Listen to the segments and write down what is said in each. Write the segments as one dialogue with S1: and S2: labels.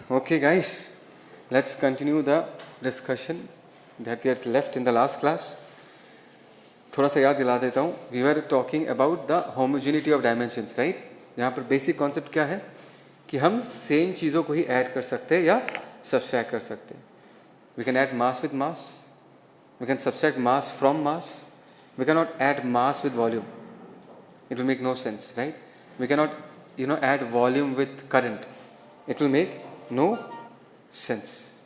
S1: Okay guys, let's continue the discussion that we had left in the last class. थोड़ा सा याद दिला देता हूँ. We were talking about the homogeneity of dimensions, right? यहाँ पर basic concept क्या है कि हम same चीज़ों को ही add कर सकते हैं या subtract कर सकते हैं. We can add mass with mass. We can subtract mass from mass. We cannot add mass with volume. It will make no sense, right? We cannot, add volume with current. It will make no sense.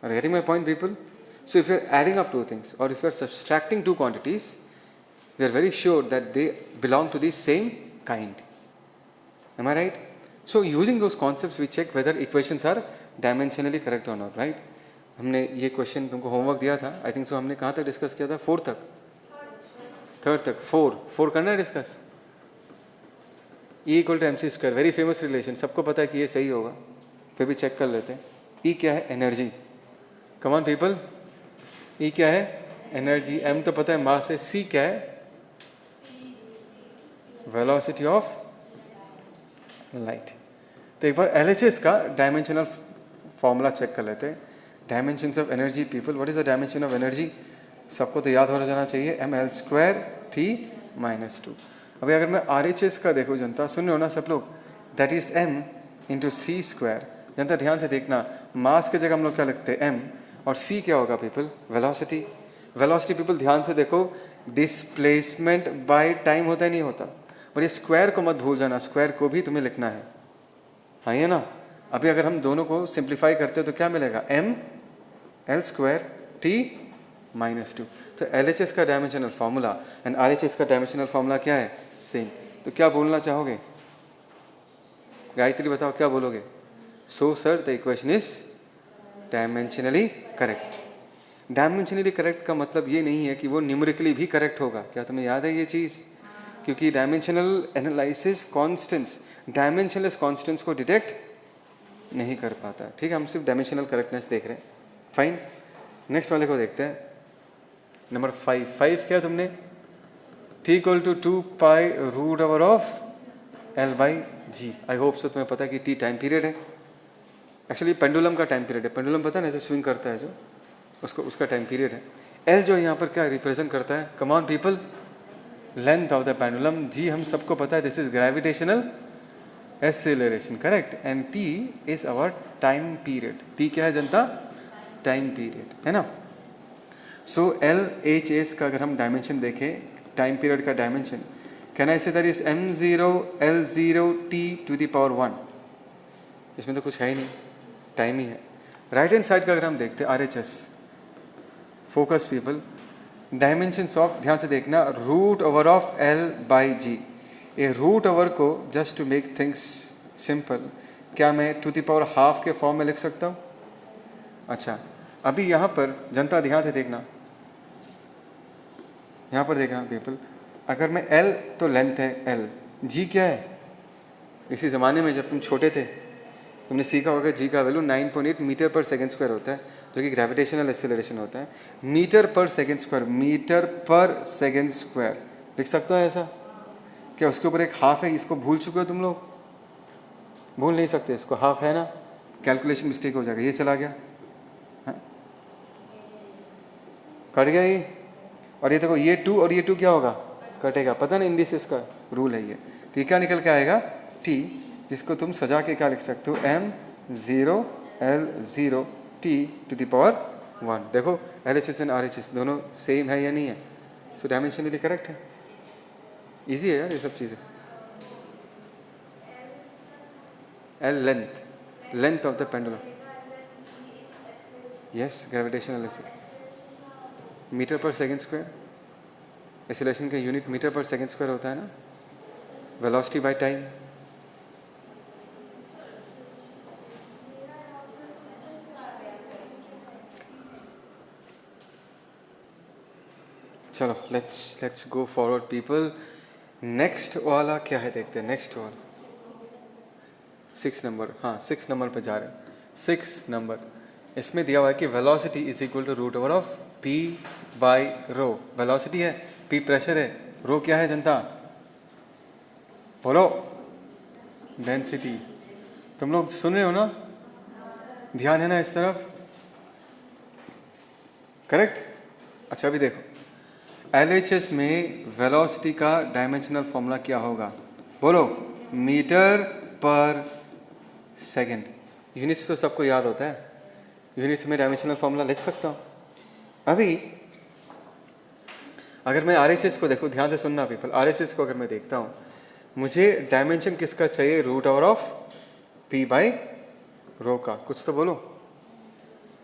S1: Are you getting my point, people? So if you are adding up two things or if you are subtracting two quantities, we are very sure that they belong to the same kind. Am I right? So using those concepts, we check whether equations are dimensionally correct or not, right? हमने ये question तुमको homework दिया था. I think so हमने कहाँ तक discuss किया था? 4 तक, 3rd तक. 4 करना है discuss. E = mc², very famous relation, सबको पता है कि ये सही होगा, फिर भी चेक कर लेते हैं. E क्या है? Energy. Come on people, E क्या है? एनर्जी. M तो पता है मास है. C क्या है? Velocity of light. तो एक बार LHS का डायमेंशनल फॉर्मूला चेक कर लेते हैं. Dimensions of energy people, what is the dimension of energy? सबको तो याद हो जाना चाहिए, ml² T-2. अभी अगर मैं RHS का देखूँ जनता, सुन रहे हो ना सब लोग, दैट इज m × c². जनता ध्यान से देखना, मास के जगह हम लोग क्या लिखते हैं? m, और c क्या होगा पीपल? वेलोसिटी. वेलोसिटी पीपल ध्यान से देखो, डिस्प्लेसमेंट बाय टाइम होता है नहीं होता? और ये स्क्वायर को मत भूल जाना, स्क्वायर को भी तुम्हें लिखना है. हाँ ये ना. अभी अगर हम दोनों को सिंप्लीफाई करते हैं तो क्या मिलेगा? ml² T-2. तो LHS का डायमेंशनल फार्मूला एंड RHS का डायमेंशनल फार्मूला क्या है? सेम. तो क्या बोलना चाहोगे? गायत्री बताओ क्या बोलोगे? So sir the equation is dimensionally correct. Dimensionally correct का मतलब ये नहीं है कि वो न्यूमेरिकली भी करेक्ट होगा. क्या तुम्हें याद है ये चीज़? क्योंकि dimensional analysis constants, dimensionless constants को डिटेक्ट नहीं कर पाता. ठीक है, हम सिर्फ डायमेंशनल करेक्टनेस देख रहे हैं. फाइन, नेक्स्ट वाले को देखते हैं. नंबर 5 क्या तुमने? T = 2π√L/g. I hope so तुम्हें पता है कि T टाइम पीरियड है. एक्चुअली पेंडुलम का टाइम पीरियड है. पेंडुलम पता है ना, ऐसे स्विंग करता है जो, उसका टाइम पीरियड है. L जो यहाँ पर क्या रिप्रेजेंट करता है? Come on people, length of the pendulum. G हम सबको पता है, this is gravitational acceleration, correct. And T is our time period. T क्या है जनता? टाइम पीरियड है ना. सो LHS का अगर हम डायमेंशन देखें, टाइम पीरियड का dimension, can I say that is m0L0T⁻1. इसमें तो कुछ है ही नहीं, टाइम ही है. राइट हैंड साइड का अगर हम देखते हैं RHS, focus people, dimensions of, ध्यान से देखना, √L/g. ए √over को just to make things simple, क्या मैं ½ के फॉर्म में लिख सकता हूँ? अच्छा, अभी यहाँ पर जनता ध्यान से देखना, यहाँ पर देखना पीपल, अगर मैं L तो लेंथ है L, G क्या है? इसी ज़माने में जब तुम छोटे थे तुमने सीखा होगा G का वैल्यू 9.8 मीटर/सेकंड स्क्वायर होता है, जो कि ग्रेविटेशनल एक्सेलरेशन होता है. मीटर/सेकंड स्क्वायर लिख सकते हो ऐसा? क्या उसके ऊपर एक हाफ है? इसको भूल चुके हो तुम लोग? भूल नहीं सकते इसको, हाफ है ना. कैलकुलेशन मिस्टेक हो जाएगा. ये चला गया, कट गया ये. और ये देखो, ये 2 और ये 2 क्या होगा? कटेगा. पता ना, इंडिसेस का रूल है ये. तो ये क्या निकल के आएगा? T, जिसको तुम सजा के क्या लिख सकते हो? m0L0T⁻1. देखो LHS एंड RHS दोनों सेम है या नहीं है? सो डायमेंशनली करेक्ट है. इजी है यार ये सब चीज़ें. L length of the pendulum. Yes, gravitational acceleration, metre per second square. Acceleration का यूनिट मीटर/सेकंड स्क्वायर होता है ना. Velocity by time. चलो let's go forward people. Next वाला क्या है देखते हैं. नेक्स्ट वाला 6 नंबर. हाँ, 6 नंबर पे जा रहे हैं. 6 नंबर, इसमें दिया हुआ है कि velocity is equal to √P/ρ. Velocity है, P प्रेशर है, रो क्या है जनता? बोलो. डेंसिटी. तुम लोग सुन रहे हो ना? ध्यान है ना इस तरफ, करेक्ट। अच्छा अभी देखो, LHS में वेलोसिटी का डायमेंशनल फॉर्मूला क्या होगा, बोलो, मीटर पर सेकेंड। यूनिट्स तो सबको याद होता है, यूनिट्स में डायमेंशनल फॉर्मूला लिख सकता हूँ। अभी अगर मैं RHS को देखो, ध्यान से सुनना पीपल, RHS को अगर मैं देखता हूँ, मुझे डायमेंशन किसका चाहिए, root over of P by rho का, कुछ तो बोलो।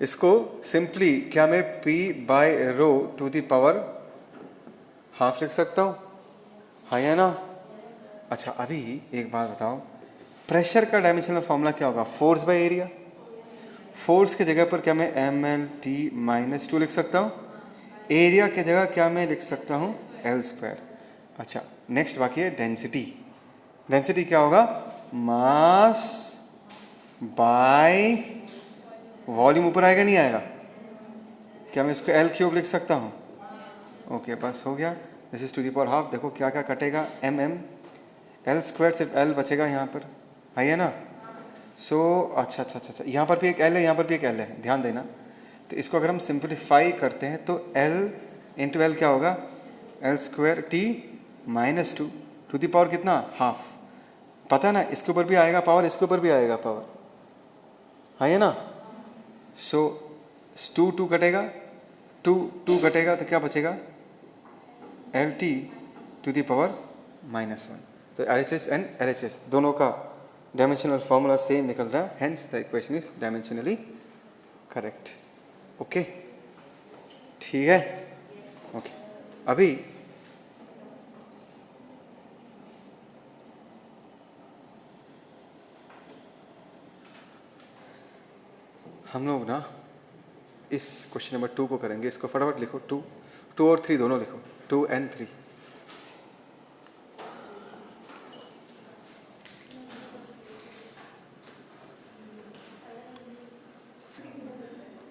S1: इसको सिंपली क्या मैं P by rho to the power half लिख सकता हूँ, हाँ या ना। अच्छा अभी एक बात बताओ, प्रेशर का डायमेंशनल फॉर्मूला क्या होगा, फोर्स बाय एरिया। फोर्स की जगह पर क्या मैं mL/T-2 लिख सकता हूँ, एरिया की जगह क्या मैं लिख सकता हूँ, L²। अच्छा नेक्स्ट बाकी है डेंसिटी। डेंसिटी क्या होगा, मास बाय वॉल्यूम। ऊपर आएगा नहीं आएगा, क्या मैं इसको L³ लिख सकता हूँ, ओके बस हो गया। This is to the power half. देखो क्या क्या कटेगा, mm, L² सिर्फ L बचेगा यहाँ पर, है ना। सो अच्छा अच्छा अच्छा अच्छा, यहाँ पर भी एक L है, यहाँ पर भी एक L है, ध्यान देना। तो इसको अगर हम सिंप्लीफाई करते हैं तो L इंटू L क्या होगा, L² T-2 to the power कितना, हाफ। पता है ना, इसके ऊपर भी आएगा पावर, इसके ऊपर भी आएगा पावर, है ना। सो 2 कटेगा, 2 कटेगा तो क्या बचेगा, LT टू दी पावर -1। तो RHS एंड LHS दोनों का डायमेंशनल फॉर्मूला सेम निकल रहा है, hence the equation is dimensionally correct. Okay ठीक है, ओके अभी हम लोग ना इस क्वेश्चन नंबर 2 को करेंगे। इसको फटाफट लिखो, 2 और 3 दोनों लिखो, 2 and 3।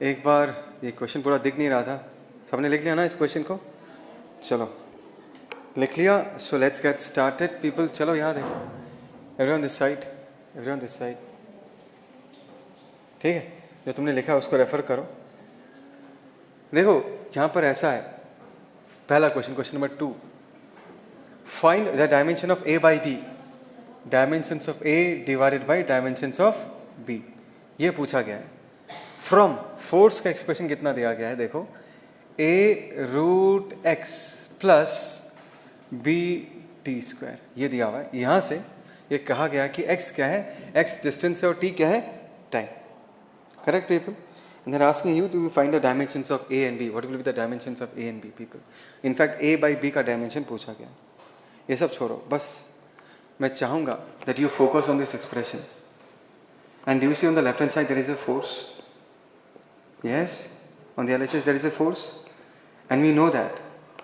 S1: एक बार ये क्वेश्चन पूरा दिख नहीं रहा था, सबने लिख लिया ना इस क्वेश्चन को, चलो लिख लिया। So let's get started people. चलो यहाँ देखो, everyone this side, everyone this side, ठीक है। जो तुमने लिखा उसको रेफर करो। देखो यहाँ पर ऐसा है, पहला question, question number 2, find the dimension of A by B, dimensions of A divided by dimensions of B, ये पूछा गया है। फ्रॉम फोर्स का एक्सप्रेशन कितना दिया गया है, देखो A√x प्लस BT², ये दिया हुआ है। यहाँ से ये कहा गया कि x क्या है, x डिस्टेंस है और t क्या है, time, correct people. And they're asking you to find the dimensions of A and B. What will be the dimensions of A and B, people? In fact, A by B का dimension पूछा गया। ये सब छोड़ो, बस मैं चाहूँगा that you focus on this expression. And do you see on the left hand side there is a force? Yes, on the LHS there is a force. And we know that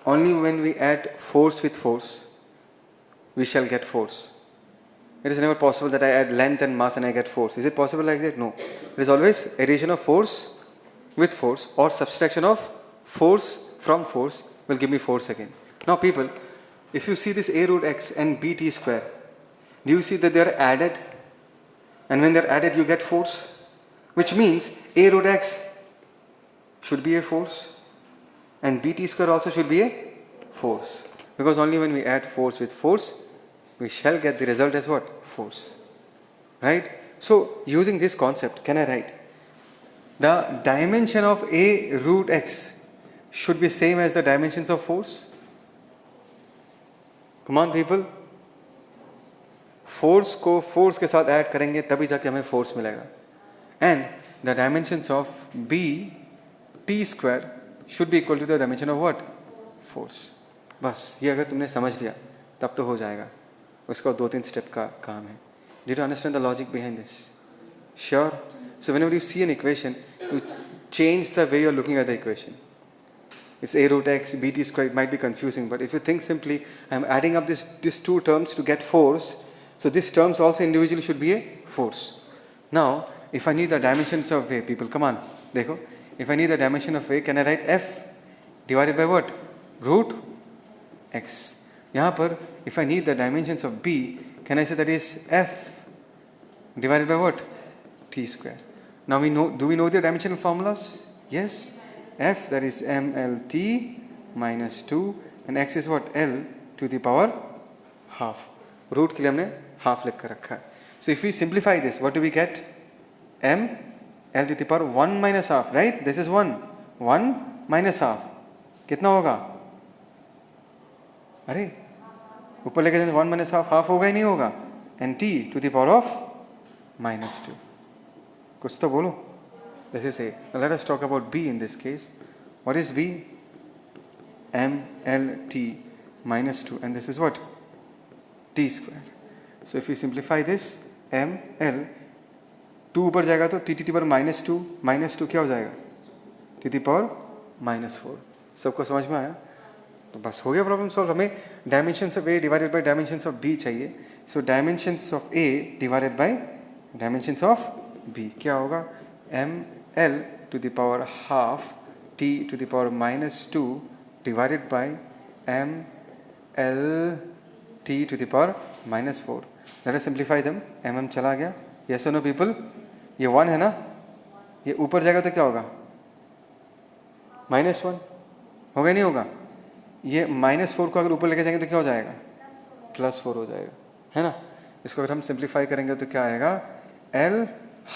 S1: only when we add force with force, we shall get force. It is never possible that I add length and mass and I get force. Is it possible like that? No. It is always addition of force with force or subtraction of force from force will give me force again. Now people, if you see this A√x and BT², do you see that they are added? And when they are added you get force, which means A√x should be a force and BT² also should be a force, because only when we add force with force we shall get the result as what? Force. Right? So using this concept, can I write the dimension of A√x should be same as the dimensions of force? Come on people, force को force के साथ add करेंगे तभी जाके हमें force मिलेगा। And the dimensions of BT² should be equal to the dimension of what? Force. बस ये अगर तुमने समझ लिया तब तो हो जाएगा, उसका 2-3 स्टेप का काम है। Did you understand the logic behind this? Sure. So whenever you see an equation, you change the way you are looking at the equation. It's A√x, BT², it might be confusing, but if you think simply, I am adding up these two terms to get force, so these terms also individually should be a force. Now, if I need the dimensions of A, people, come on, देखो, if I need the dimension of A, can I write F divided by what? √x. यहाँ पर if I need the dimensions of B, can I say that is F divided by what? T². Now do we know the dimensional formulas? Yes. F, that is mLt minus 2, and x is what? L to the power half. Root के लिए हमने half लिख कर रखा है. So if we simplify this, what do we get? M L to the power 1 minus half, right? This is 1. 1 minus half. कितना होगा? अरे ऊपर लेके जाने 1 minus half, half होगा ही नहीं होगा. And t to the power of minus 2. कुछ तो बोलो. This is A. Now let us talk about B in this case. What is B? M L T minus 2, and this is what? T square. So if we simplify this, M L 2 ऊपर जाएगा तो T to the power minus 2 क्या हो जाएगा? To the power minus 4. सबको समझ में आया? तो बस हो गया प्रॉब्लम सॉल्व. हमें dimensions of A divided by dimensions of B चाहिए. So dimensions of A divided by dimensions of B क्या होगा? M L to the power half T to the power minus 2 divided by M L T to the power minus 4. Let us simplify them. M चला गया. Yes or no people? ये 1 है ना? ये ऊपर जाएगा तो क्या होगा? -1 होगा नहीं होगा? ये -4 को अगर ऊपर लेके जाएंगे तो क्या हो जाएगा? +4 हो जाएगा, है ना? इसको अगर हम सिंप्लीफाई करेंगे तो क्या आएगा? L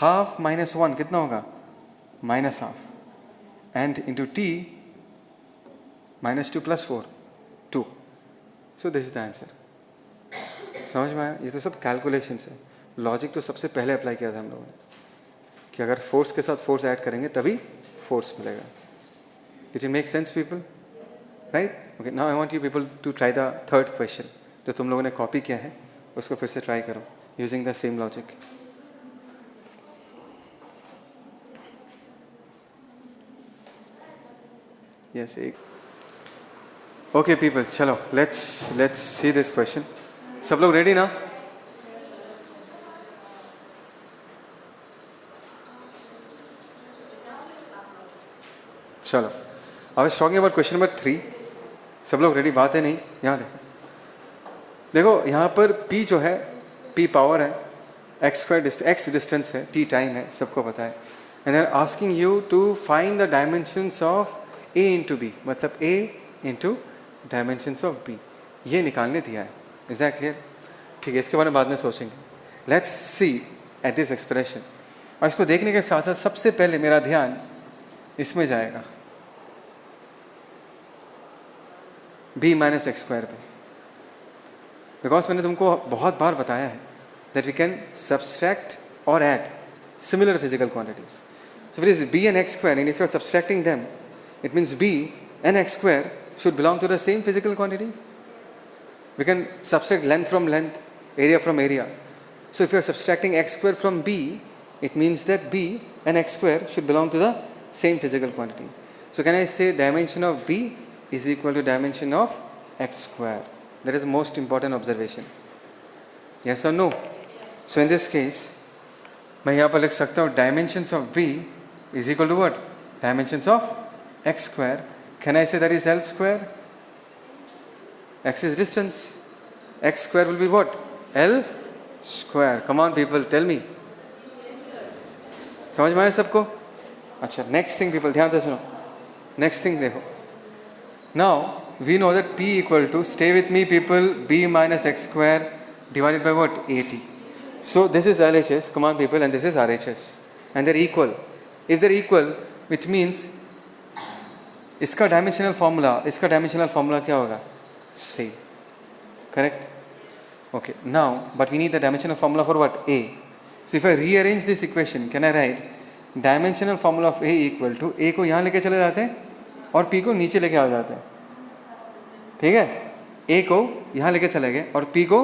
S1: half minus 1 कितना होगा? -half. And into T -2 + 4 2. So this is the answer. समझ में आया? ये तो सब कैलकुलेशंस है. लॉजिक तो सबसे पहले अप्लाई किया था हम लोगों ने कि अगर फोर्स के साथ फोर्स ऐड करेंगे तभी फोर्स मिलेगा. Did it make sense, people? Right? Okay, now I want you people to try the third question. जो तुम लोगों ने कॉपी किया है उसको फिर से ट्राई करो using the same logic. Yes, okay people, चलो let's see this question. सब लोग ready ना? चलो, I was talking about question number 3. सब लोग रेडी? बात है नहीं? यहाँ देखो यहाँ पर P जो है, P पावर है, x डिस्टेंस है, T टाइम है, सबको पता है. And they're asking you to find the dimensions of A into B, मतलब A into dimensions of B. ये निकालने दिया है. Is that clear? ठीक है, इसके बारे में बाद में सोचेंगे. Let's see at this expression. और इसको देखने के साथ साथ सबसे पहले मेरा ध्यान इसमें जाएगा b minus x square पे. बिकॉज मैंने तुमको बहुत बार बताया है that we can subtract or add similar physical quantities. So if it is b and x square, and if you are subtracting them, it means b and x square should belong to the same physical quantity. We can subtract length from length, area from area. So if you are subtracting x square from b, it means that b and x square should belong to the same physical quantity. So can I say dimension of b is equal to dimension of x square? That is the most important observation. Yes or no? So in this case, मैं यहाँ पर लिख सकता हूँ dimensions of b is equal to what? Dimensions of x square. Can I say that is L square? X is distance. X square will be what? L square. Come on people, tell me. समझ में आया सबको? अच्छा, next thing people, ध्यान से सुनो. Next thing देखो. Now we know that P equal to, stay with me people, b minus x square divided by what? AT. So this is LHS, come on people, and this is RHS, and they're equal. If they're equal, which means इसका dimensional formula क्या होगा? Same. Correct? Okay. Now, but we need the dimensional formula for what? A. So if I rearrange this equation, can I write dimensional formula of A equal to, A को यहाँ लेके चले जाते हैं और P को नीचे लेके आ जाते हैं. ठीक है? A को यहाँ लेके चले गए और P को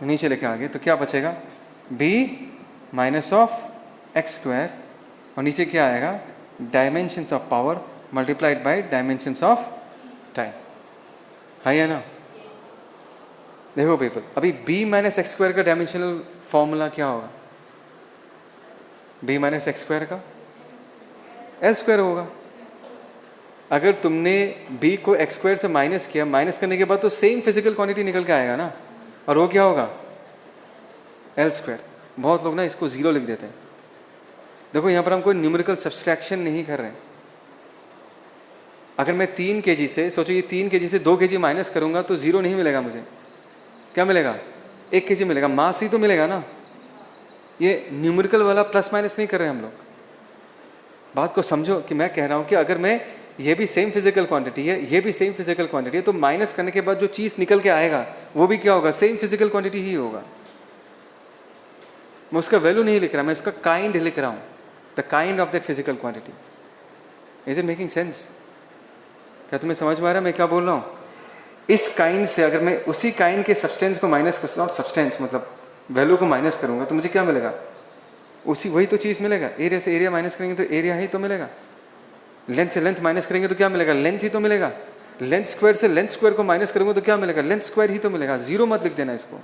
S1: नीचे लेके आ गए, तो क्या बचेगा? B minus of x square और नीचे क्या आएगा? Dimensions of power multiplied by dimensions of time. है ना? देखो people, अभी b minus x square का dimensional formula क्या होगा? b minus x square का L square होगा. अगर तुमने b को x square से माइनस किया, माइनस करने के बाद तो सेम फिजिकल क्वांटिटी निकल के आएगा ना, और वो क्या होगा? L square. बहुत लोग ना इसको 0 लिख देते हैं. देखो यहाँ पर हम कोई न्यूमेरिकल सब्सट्रैक्शन नहीं कर रहे हैं। अगर मैं 3 kg से, सोचो ये 3 kg से 2 kg माइनस करूंगा तो 0 नहीं मिलेगा मुझे, क्या मिलेगा? 1 kg मिलेगा, मास ही तो मिलेगा ना। ये न्यूमेरिकल वाला प्लस माइनस नहीं कर रहे हम लोग। बात को समझो कि मैं कह रहा हूँ कि अगर मैं, ये भी सेम फिजिकल क्वांटिटी है, ये भी सेम फिजिकल क्वांटिटी है, तो माइनस करने के बाद जो चीज़ निकल के आएगा वो भी क्या होगा? सेम फिजिकल क्वांटिटी ही होगा। मैं उसका वैल्यू नहीं लिख रहा, मैं उसका काइंड लिख रहा हूँ, the kind of that physical quantity. Is it making sense? क्या तुम्हें समझ में आ रहा है मैं क्या बोल रहा हूँ? इस काइंड से अगर मैं उसी काइंड के सब्सटेंस को माइनस, नॉट सब्सटेंस मतलब वैल्यू को माइनस करूँगा तो मुझे क्या मिलेगा? उसी वही तो चीज़ मिलेगा। एरिया से एरिया माइनस करेंगे तो एरिया ही तो मिलेगा। लेंथ से लेंथ माइनस करेंगे तो क्या मिलेगा? लेंथ ही तो मिलेगा। लेंथ स्क्वायर से लेंथ स्क्वायर को माइनस करेंगे तो क्या मिलेगा? लेंथ स्क्वायर ही तो मिलेगा। 0 मत लिख देना इसको।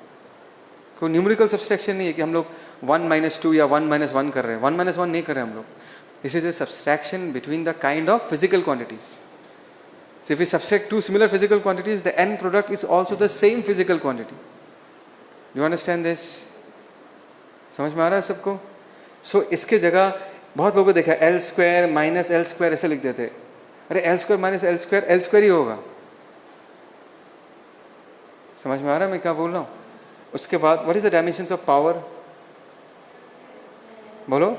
S1: कोई न्यूमेरिकल सब्सट्रैक्शन नहीं है कि हम लोग 1 - 2 या 1 - 1 कर रहे हैं। 1 - 1 नहीं कर रहे हैं हम लोग। This is a subtraction between the kind of physical quantities. So if we subtract two similar physical quantities, the end product is also the same physical quantity. Do you understand this? समझ में आ रहा है सबको? So इसके जगह बहुत लोगों को देखा L square minus L square ऐसे लिख देते। अरे L square minus L square ही होगा। समझ में आ रहा है मैं क्या बोल रहा हूँ? उसके बाद what is the dimensions of power? बोलो।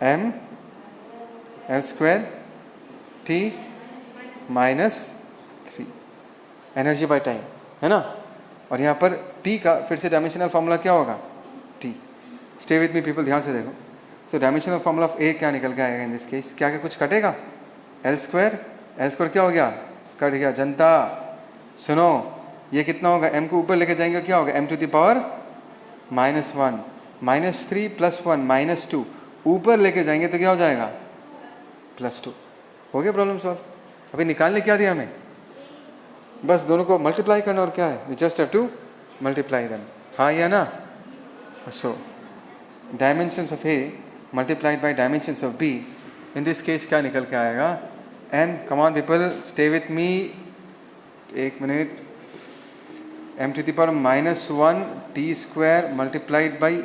S1: m L square T -3 energy by time, है ना? और यहाँ पर T का फिर से डायमेंशनल फॉर्मूला क्या होगा? T। Stay with me people, ध्यान से देखो। सो डायमेंशनल फॉर्मूला ऑफ A क्या निकल के आएगा इन दिस केस? क्या कुछ कटेगा? L स्क्वायर क्या हो गया? कट गया। जनता सुनो, ये कितना होगा? m को ऊपर लेके जाएंगे क्या होगा? m टू द पावर -1 -3 + 1 -2 ऊपर लेके जाएंगे तो क्या हो जाएगा? +2। हो गया प्रॉब्लम सॉल्व। अभी निकालने क्या दिया हमें? बस दोनों को मल्टीप्लाई करना और क्या है? We just have to multiply them. हाँ या ना? So dimensions of A multiplied by dimensions of B, in this case क्या निकल के आएगा? m, come on people stay with me, एक minute. m to the power -1 T square multiplied by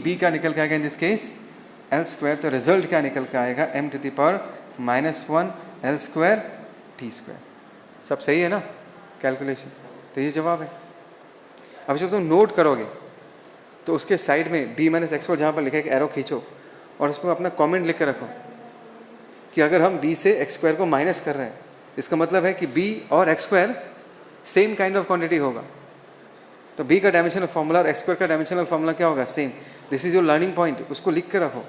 S1: B क्या निकल के आएगा in this case? L square. तो रिजल्ट क्या निकल के आएगा? m to the power -1 L square T square. सब सही है ना कैलकुलेशन? तो ये जवाब है। अब जब तुम नोट करोगे तो उसके साइड में b - x जहाँ पर लिखा है एक एरो खींचो और उसमें अपना कमेंट लिख के रखो कि अगर हम b से x स्क्वायर को माइनस कर रहे हैं, इसका मतलब है कि b और x square same kind of quantity होगा। तो b का डायमेंशनल फॉर्मूला और x स्क्वायर का डायमेंशनल फॉर्मूला क्या होगा? Same. This is your learning point. उसको लिख के रखो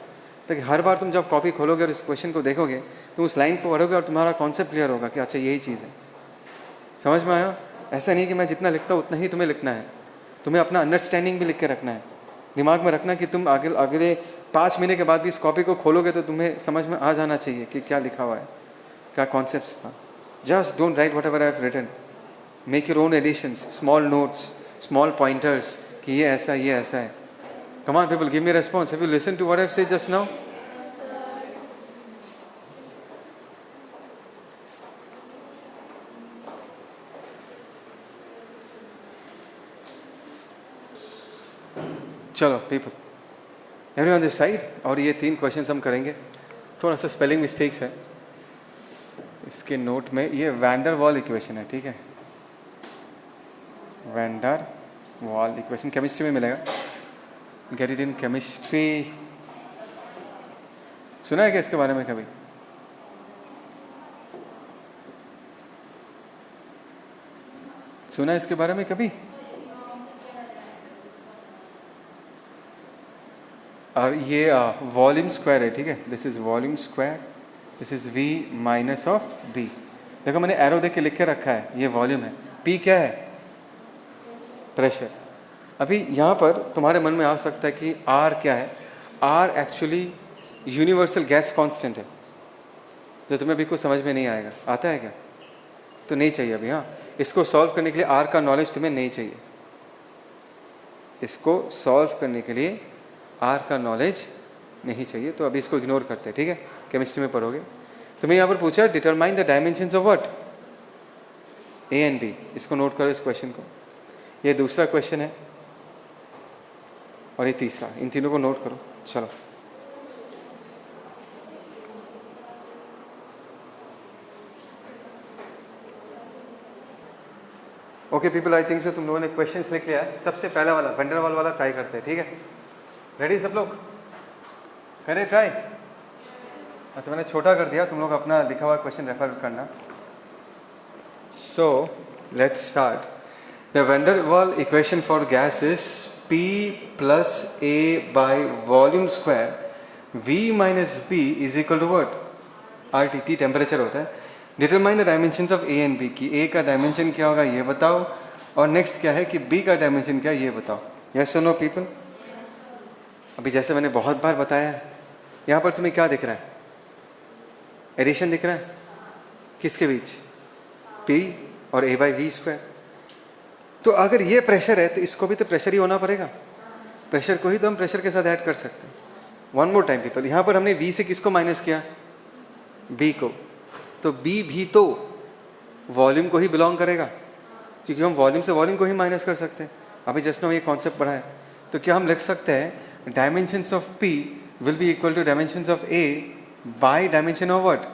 S1: ताकि हर बार तुम जब कॉपी खोलोगे और इस क्वेश्चन को देखोगे तुम उस लाइन को पढ़ोगे और तुम्हारा कॉन्सेप्ट क्लियर होगा कि अच्छा यही चीज़ है। समझ में आया? ऐसा नहीं कि मैं जितना लिखता हूँ उतना ही तुम्हें लिखना है, तुम्हें अपना अंडरस्टैंडिंग भी लिख के रखना है। दिमाग में रखना कि तुम अगले 5 महीने के बाद भी इस कॉपी को खोलोगे तो तुम्हें समझ में आ जाना चाहिए कि क्या लिखा हुआ है, क्या कॉन्सेप्ट था। Just don't write whatever I have written, make your own additions, small notes, small pointers कि ये ऐसा है। Come on people, give me a response. Have you listened to what I've said just now? चलो people, everyone this side। और ये 3 questions हम करेंगे। थोड़ा सा स्पेलिंग मिस्टेक्स है इसके नोट में। ये वैंडर वॉल इक्वेशन है, ठीक है? वैंडर वॉल इक्वेशन केमिस्ट्री में मिलेगा। Get it in chemistry. सुना है क्या इसके बारे में कभी? सुना है इसके बारे में कभी? और ये वॉल्यूम स्क्वायर है, ठीक है? This is volume square, this is V minus of B। देखो मैंने एरो देख के लिख के रखा है, ये वॉल्यूम है। P क्या है? प्रेशर। अभी यहाँ पर तुम्हारे मन में आ सकता है कि R क्या है? R actually universal gas constant है, जो तुम्हें अभी कुछ समझ में नहीं आएगा। आता है क्या? तो नहीं चाहिए अभी। हाँ, इसको सॉल्व करने के लिए R का नॉलेज तुम्हें नहीं चाहिए। इसको सॉल्व करने के लिए R का नॉलेज नहीं चाहिए, तो अभी इसको इग्नोर करते हैं, ठीक है? केमिस्ट्री में पढ़ोगे। तुम्हें यहाँ पर पूछा determine the dimensions of what? A and B। इसको नोट करो इस क्वेश्चन को। ये दूसरा क्वेश्चन है और ये तीसरा, इन तीनों को नोट करो। चलो okay people, I think so तुम लोगों ने क्वेश्चंस लिख लिया है। सबसे पहला वाला वंडरवॉल वाला ट्राई करते हैं, ठीक है? रेडी सब लोग? करें ट्राई? अच्छा मैंने छोटा कर दिया, तुम लोग अपना लिखा हुआ क्वेश्चन रेफर करना। So let's start. The van der Waals equation for gas is P plus A by volume square V minus B is equal to what? RT, T temperature होता है। Determine the dimensions of A and B, कि A का dimension क्या होगा ये बताओ, और next क्या है कि B का डायमेंशन क्या है ये बताओ। यस और नो पीपल? अभी जैसे मैंने बहुत बार बताया है, यहाँ पर तुम्हें क्या दिख रहा है? एडिशन दिख रहा है किसके बीच? P और A by V स्क्वायर। तो अगर ये प्रेशर है तो इसको भी तो प्रेशर ही होना पड़ेगा, प्रेशर को ही तो हम प्रेशर के साथ ऐड कर सकते हैं। वन मोर टाइम पीपल, यहाँ पर हमने V से किसको माइनस किया? B को। तो B भी तो वॉल्यूम को ही बिलोंग करेगा, क्योंकि हम वॉल्यूम से वॉल्यूम को ही माइनस कर सकते हैं। अभी जस्ट नाउ ये कॉन्सेप्ट पढ़ा है, तो क्या हम लिख सकते हैं dimensions of P will be equal to dimensions of A by dimension of what?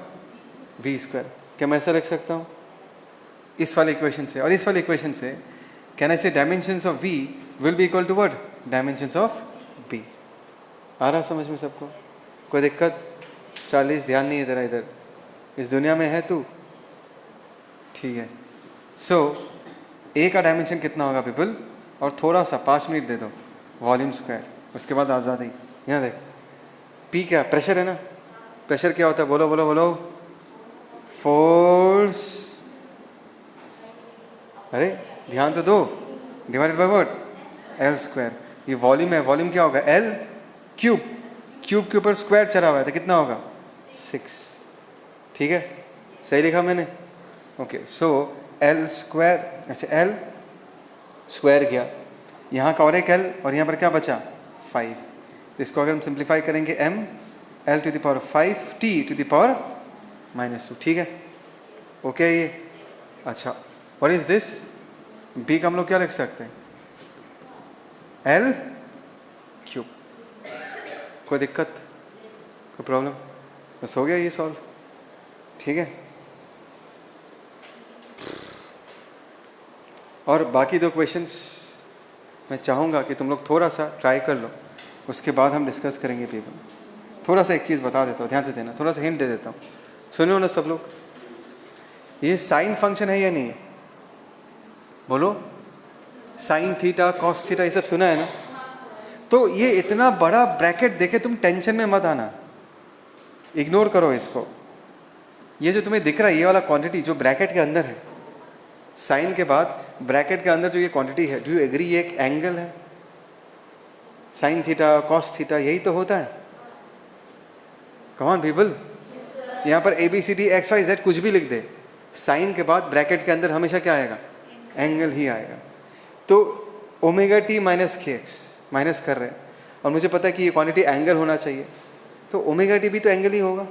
S1: V square. क्या मैं ऐसा लिख सकता हूँ इस वाले इक्वेशन से? और इस वाले इक्वेशन से can I say dimensions of V will be equal to what? Dimensions of B। आ रहा समझ में सबको? कोई दिक्कत? 40 ध्यान नहीं है तेरा इधर, इस दुनिया में है तू, ठीक है? सो A का डायमेंशन कितना होगा पीपल? और थोड़ा सा 5 मिनट दे दो, वॉल्यूम स्क्वायर, उसके बाद आज़ादी। यहाँ देख, P क्या? प्रेशर है ना? प्रेशर क्या होता है? बोलो बोलो बोलो। फोर्स, अरे ध्यान तो दो, divided by what? L square. ये वॉल्यूम है, वॉल्यूम क्या होगा? L क्यूब, क्यूब के ऊपर स्क्वायर चढ़ा हुआ है तो कितना होगा? 6। ठीक है, सही लिखा मैंने? ओके, सो L स्क्वायर, अच्छा L स्क्वायर गया, यहाँ का और एक L, और यहाँ पर क्या बचा? 5। तो इसको अगर हम सिंप्लीफाई करेंगे m L to the power 5 T to the power -2, ठीक है? ओके ये अच्छा, व्हाट इज दिस? B का हम लोग क्या लिख सकते हैं? L cube. कोई दिक्कत, कोई प्रॉब्लम? बस हो गया ये सॉल्व, ठीक है? और बाकी 2 क्वेश्चंस मैं चाहूँगा कि तुम लोग थोड़ा सा ट्राई कर लो, उसके बाद हम डिस्कस करेंगे पीपल। थोड़ा सा एक चीज़ बता देता हूँ, ध्यान से देना, थोड़ा सा हिंट दे देता हूँ, सुनो ना सब लोग। ये साइन फंक्शन है या नहीं है? बोलो। साइन थीटा, कॉस थीटा, ये सब सुना है ना? तो ये इतना बड़ा ब्रैकेट देखे तुम टेंशन में मत आना, इग्नोर करो इसको। ये जो तुम्हें दिख रहा है ये वाला क्वांटिटी जो ब्रैकेट के अंदर है, साइन के बाद ब्रैकेट के अंदर जो ये क्वांटिटी है, डू यू एग्री ये एक एंगल है? साइन थीटा, कॉस थीटा, यही तो होता है। कम ऑन पीपल, यहाँ पर ABCD XYZ कुछ भी लिख दे, साइन के बाद ब्रैकेट के अंदर हमेशा क्या आएगा? एंगल ही आएगा। तो omega t minus KX minus कर रहे हैं, और मुझे पता है कि ये क्वांटिटी एंगल होना चाहिए, तो ओमेगा t भी तो एंगल ही होगा,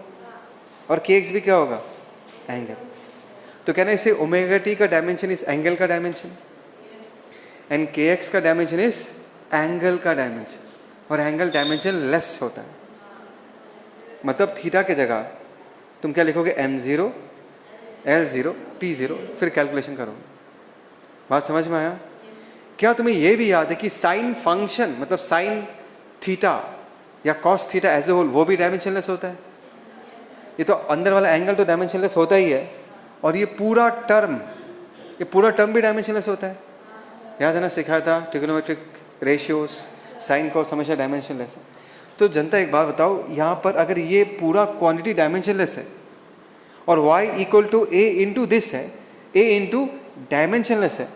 S1: और KX भी क्या होगा? एंगल। तो कहना इसे ओमेगा t का डायमेंशन इस एंगल का डायमेंशन, एंड KX का डायमेंशन इस एंगल का डायमेंशन, और एंगल डायमेंशन लेस होता है। मतलब थीटा के जगह तुम क्या लिखोगे? m0 L0 T0, फिर कैलकुलेशन करोगे। बात समझ में आया? क्या तुम्हें यह भी याद है कि साइन फंक्शन मतलब साइन थीटा या cos theta as a whole वो भी डायमेंशनलेस होता है? ये तो अंदर वाला एंगल तो डायमेंशनलेस होता ही है, और ये पूरा टर्म भी डायमेंशनलेस होता है। याद है ना, सिखाया था ट्रिग्नोमेट्रिक रेशियोज, साइन कॉस हमेशा डायमेंशनलेस है। तो जनता एक बात बताओ, यहाँ पर अगर ये पूरा क्वांटिटी डायमेंशनलेस है और y equal to a into this है, a इंटू डायमेंशनलेस है,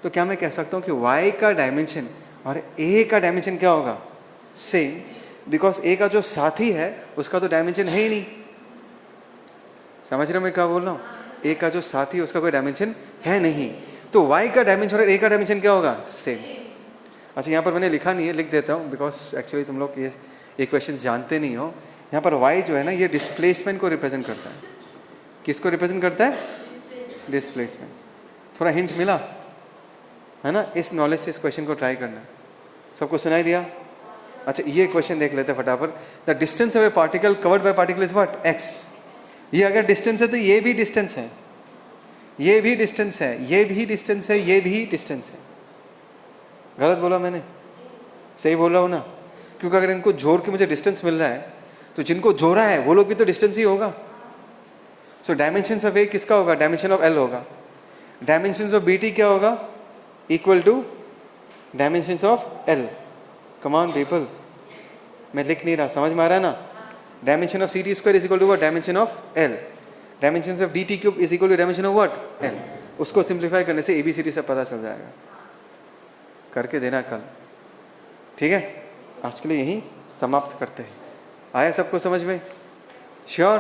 S1: तो क्या मैं कह सकता हूँ कि y का डायमेंशन और a का डायमेंशन क्या होगा? सेम, बिकॉज a का जो साथी है उसका तो डायमेंशन है ही नहीं। समझ रहे हो मैं क्या बोल रहा हूँ? a का जो साथी है उसका कोई डायमेंशन है नहीं, तो y का डायमेंशन और a का डायमेंशन क्या होगा? सेम। अच्छा, यहाँ पर मैंने लिखा नहीं है, लिख देता हूँ, बिकॉज एक्चुअली तुम लोग ये क्वेश्चन जानते नहीं हो। यहाँ पर y जो है ना, ये डिस्प्लेसमेंट को रिप्रेजेंट करता है। किसको रिप्रेजेंट करता है? डिस्प्लेसमेंट। थोड़ा हिंट मिला? है ना। इस नॉलेज से इस क्वेश्चन को ट्राई करना। सबको सुनाई दिया? अच्छा, ये क्वेश्चन देख लेते हैं फटाफट। The distance of A particle covered by particle is what? X. ये अगर डिस्टेंस है तो ये भी डिस्टेंस है, ये भी डिस्टेंस है, ये भी डिस्टेंस है, ये भी डिस्टेंस है। गलत बोला मैंने? सही बोल रहा हूँ ना? क्योंकि अगर इनको जोड़ के मुझे डिस्टेंस मिल रहा है तो जिनको जोड़ा है वो लोग भी तो डिस्टेंस ही होगा। सो डायमेंशंस ऑफ ए किसका होगा? डायमेंशन ऑफ एल होगा। डायमेंशंस ऑफ बीटी क्या होगा? Equal to dimensions of L. Come on people, मैं लिख नहीं रहा, समझ में आ रहा है ना? Dimension of C T square is equal to what? Dimension of L. Dimensions of D T cube is equal to dimension of what? L. उसको सिंप्लीफाई करने से एबीसीडी सब पता चल जाएगा। करके देना कल, ठीक है? आज के लिए यहीं समाप्त करते हैं। आया सबको समझ में? श्योर?